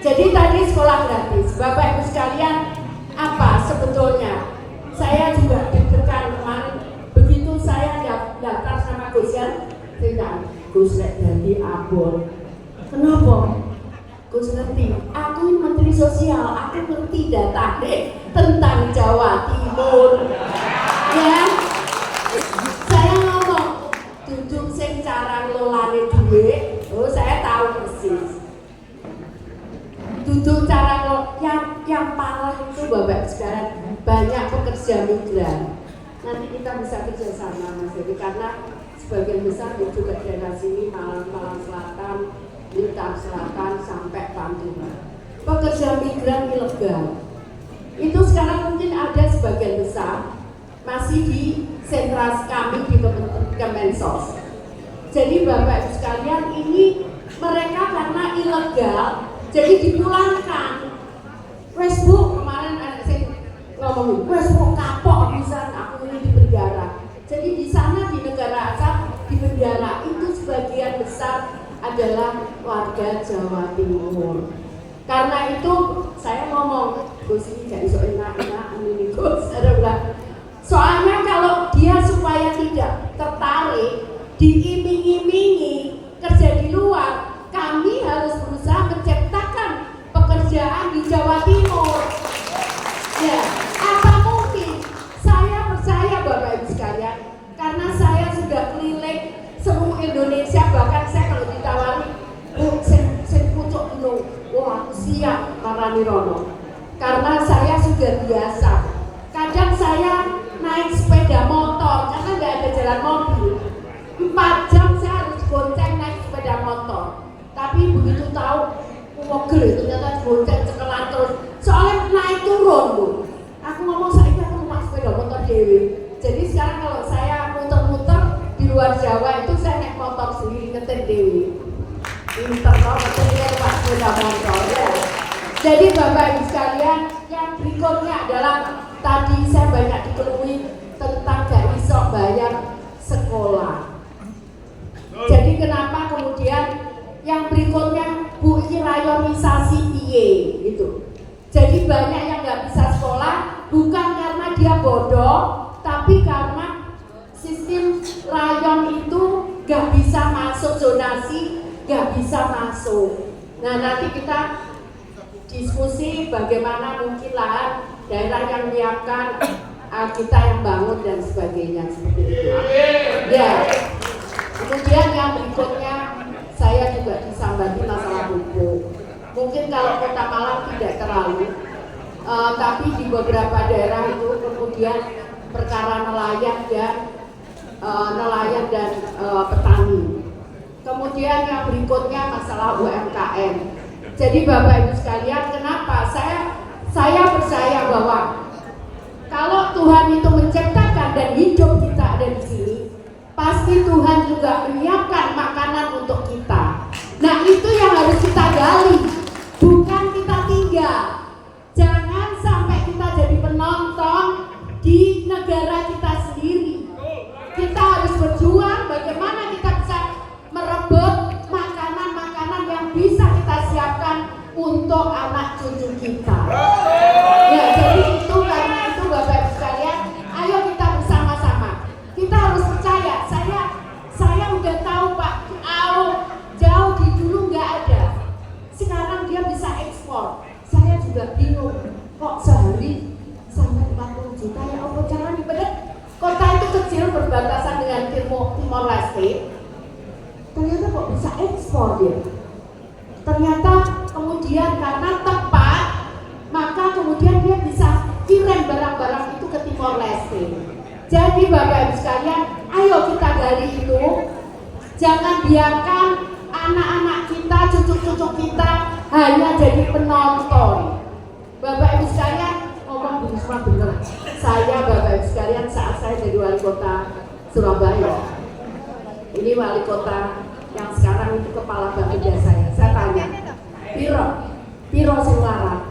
Jadi tadi sekolah gratis, Bapak Ibu sekalian, apa sebetulnya? Saya juga deg-degan kemarin begitu saya daftar sama Gus Yan, tidak Gus Lek dari Abon. Kenapa? Gus ngerti, aku ini Menteri Sosial, aku ngerti data tentang Jawa Timur. Ya, saya ngomong, duduk sing cara ngelolane duit, saya tahu persis. Duduk cara yang parah itu Bapak sekarang banyak pekerja migran. Nanti kita bisa kerjasama Mas Heri karena sebagian besar juga daerah sini Malang Selatan, Blitar Selatan sampai Pantura. Pekerja migran ilegal itu sekarang mungkin ada sebagian besar masih di sentra kami di Kemensos. Jadi Bapak Ibu sekalian, ini mereka karena ilegal jadi dipulangkan. Facebook kemarin ada saya ngomongin, Facebook kapok bisa aku ini di penjara. Jadi di sana di negara asal di penjara itu sebagian besar adalah warga Jawa Timur. Karena itu saya ngomong, Gus ini gak iso enak-enak ini Gus. Soalnya kalau dia supaya tidak tertarik, diiming-imingi kerja di luar, kami harus berusaha menciptakan pekerjaan di Jawa Timur. Ya, apa mungkin? Saya percaya Bapak Ibu sekalian, karena saya sudah keliling seluruh Indonesia, bahkan saya kalau ditawari, saya pucuk gunung, wah aku siap marani rono. Karena saya sudah biasa. Kadang saya naik sepeda motor, karena nggak ada jalan mobil. 4 jam saya harus gonceng naik sepeda motor. Tapi begitu tahu mogel itu ternyata gonceng cekelan terus. Soalnya naik turun Bu. Aku ngomong saya aku numpak sepeda motor dewe. Jadi sekarang kalau saya muter-muter di luar Jawa itu saya naik motor sendiri ngetir dewe. Pinter banget ngetir sepeda motor ya. Jadi Bapak Ibu sekalian, yang berikutnya adalah tadi saya banyak dikeluhi tentang gak iso bayar sekolah. Jadi kenapa kemudian yang berikutnya Bu ini rayonisasi piye gitu. Jadi banyak yang nggak bisa sekolah bukan karena dia bodoh, tapi karena sistem rayon itu nggak bisa masuk zonasi, nggak bisa masuk. Nah nanti kita diskusi bagaimana mungkin lahan daerah yang menyiapkan, kita yang bangun dan sebagainya seperti itu. Ya. Kemudian yang berikutnya saya juga disambati masalah pupuk. Mungkin kalau Kota Malang tidak terlalu, tapi di beberapa daerah itu kemudian perkara nelayan dan petani. Kemudian yang berikutnya masalah UMKM. Jadi Bapak Ibu sekalian, kenapa saya percaya bahwa kalau Tuhan itu menciptakan dan hidup kita ada di sini, pasti Tuhan juga menyiapkan makanan untuk kita. Nah itu yang harus kita gali, bukan kita tinggal. Jangan sampai kita jadi penonton di negara kita sendiri. Kita harus berjuang bagaimana kita bisa merebut makanan-makanan yang bisa kita siapkan untuk anak cucu kita. Ya jadi itu karena itu Bapak Ibu sekalian, ayo kita bersama-sama. Kita harus percaya, saya udah tahu Pak, jauh di dulu nggak ada. Sekarang dia bisa ekspor. Saya juga bingung, kok sehari sampai 40 juta ya apa jangan dipedek. Kota itu kecil berbatasan dengan Timor Leste. Ternyata kok bisa ekspor dia. Ternyata kemudian karena tepat, maka kemudian dia bisa kirim barang-barang itu ke Timor Leste. Jadi Bapak Ibu sekalian, ayo kita gali itu. Jangan biarkan anak-anak kita, cucu-cucu kita hanya jadi penonton. Bapak Ibu sekalian, ngomong Bu Risma benar. Saya Bapak Ibu sekalian saat saya jadi wali kota Surabaya. Ini wali kota yang sekarang itu kepala Bapeda saya. Saya tanya, piro sing larat?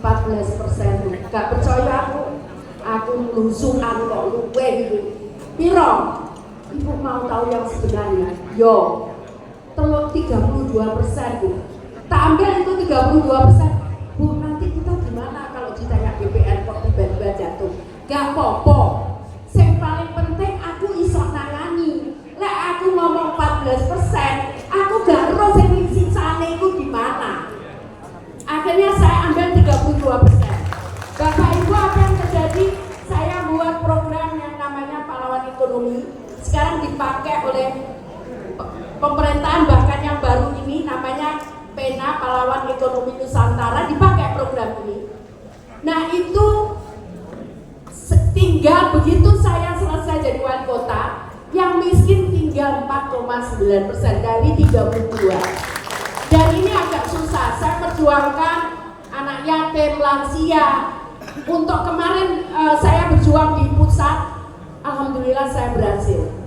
14%. Gak percaya aku lusukan kok luwe gitu. Piro? Ibu mau tahu yang sebenarnya? Yo, 32% Bu. Tak ambil itu 32%. Bu, nanti kita gimana kalau ditanya BPR kok tiba-tiba jatuh? Gak apa-apa. Yang paling penting aku iso nangani. Lek aku ngomong 14%, aku gak roh sing sisane iku gimana. Akhirnya saya ambil 32%. Bapak Ibu, apa yang terjadi? Saya buat program yang namanya Pahlawan Ekonomi. Sekarang dipakai oleh pemerintahan, bahkan yang baru ini namanya Pena Pahlawan Ekonomi Nusantara, dipakai program ini. Nah itu tinggal begitu saya selesai jadi wali kota, yang miskin tinggal 4,9% dari 32. Dan ini agak susah. Saya perjuangkan anak yatim, lansia. Untuk kemarin saya berjuang di pusat, alhamdulillah saya berhasil.